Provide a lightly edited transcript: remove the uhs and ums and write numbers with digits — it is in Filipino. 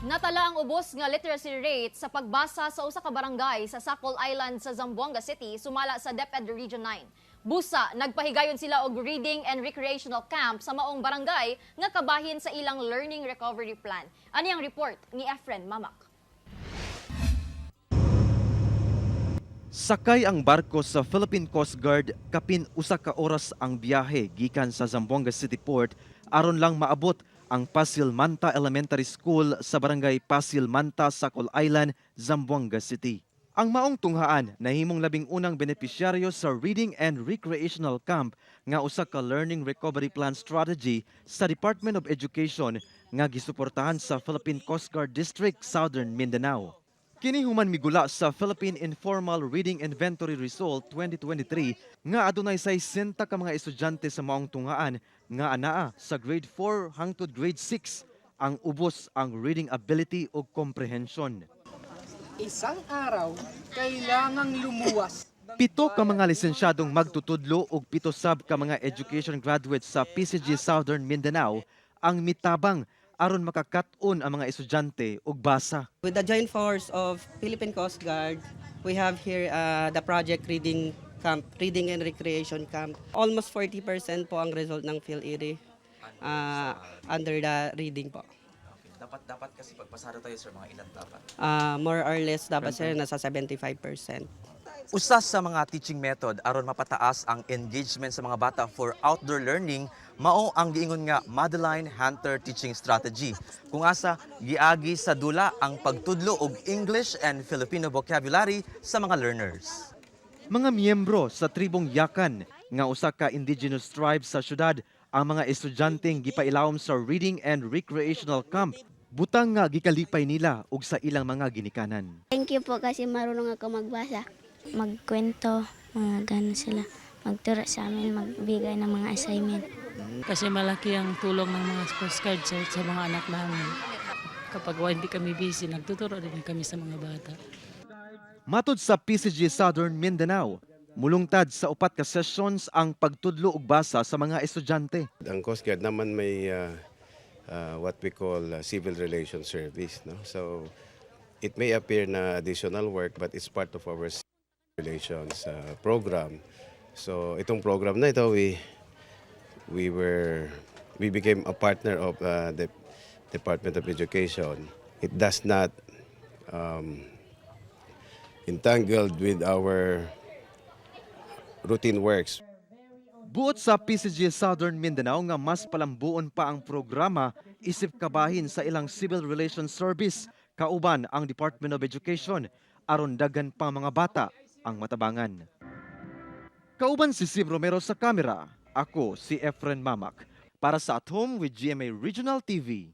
Natala ang ubos nga literacy rate sa pagbasa sa usa ka barangay sa Sacol Island sa Zamboanga City sumala sa DepEd Region 9. Busa, nagpahigayon sila og reading and recreational camp sa maong barangay nga kabahin sa ilang learning recovery plan. Ani ang report ni Efren Mamak. Sakay ang barko sa Philippine Coast Guard kapin usa ka oras ang biyahe gikan sa Zamboanga City Port aron lang maabot ang Pasil Manta Elementary School sa barangay Pasil Manta, Sacol Island, Zamboanga City. Ang maong tunghaan nahimong labing unang benepisyaryo sa Reading and Recreational Camp nga usa ka learning recovery plan strategy sa Department of Education nga gisuportahan sa Philippine Coast Guard District, Southern Mindanao. Kini human migula sa Philippine Informal Reading Inventory Result 2023 nga adunay 60 ka mga estudyante sa maong tunghaan nga anaa sa grade 4 hangtod grade 6 ang ubos ang reading ability o comprehension. Isang araw, kailangang lumuwas. 7 ka mga lisensyadong magtutudlo ug 7 sab ka mga education graduates sa PCG Southern Mindanao ang mitabang aron makakat-on ang mga estudyante og basa. With the joint force of Philippine Coast Guard, we have here the project Reading Camp, Reading and Recreation Camp. Almost 40% po ang result ng PhilErie under the reading po. Dapat kasi pagpasado tayo sir, mga ilan dapat? More or less dapat sir nasa 75%. Usa sa mga teaching method aron mapataas ang engagement sa mga bata for outdoor learning mao ang giingon nga Madeline Hunter teaching strategy. Kung asa giagi sa dula ang pagtudlo og English and Filipino vocabulary sa mga learners. Mga miyembro sa tribong Yakan nga usa ka indigenous tribe sa syudad ang mga estudyanteng gipailawom sa Reading and Recreational Camp. Butang nga gikalipay nila og sa ilang mga ginikanan. Thank you po kasi marunong ako magbasa. Magkwento, mga gano'n sila. Magturo sa amin, magbigay ng mga assignment. Kasi malaki ang tulong ng mga Coast Guard sa mga anak namin. Kapag hindi kami busy, nagtuturo din kami sa mga bata. Matod sa PCG Southern Mindanao, mulungtad sa 4 ka sessions ang pagtudlo og basa sa mga estudyante. Ang Coast Guard naman may what we call civil relations service. No? So it may appear na additional work but it's part of our relations program. So itong program na ito, we became a partner of the Department of Education. It does not entangled with our routine works. Buot sa PCG Southern Mindanao nga mas palambuon pa ang programa isip kabahin sa ilang Civil Relations Service kauban ang Department of Education aron daghan pang mga bata ang matabangan. Kauban si Sim Romero sa kamera, ako si Efren Mamak para sa At Home with GMA Regional TV.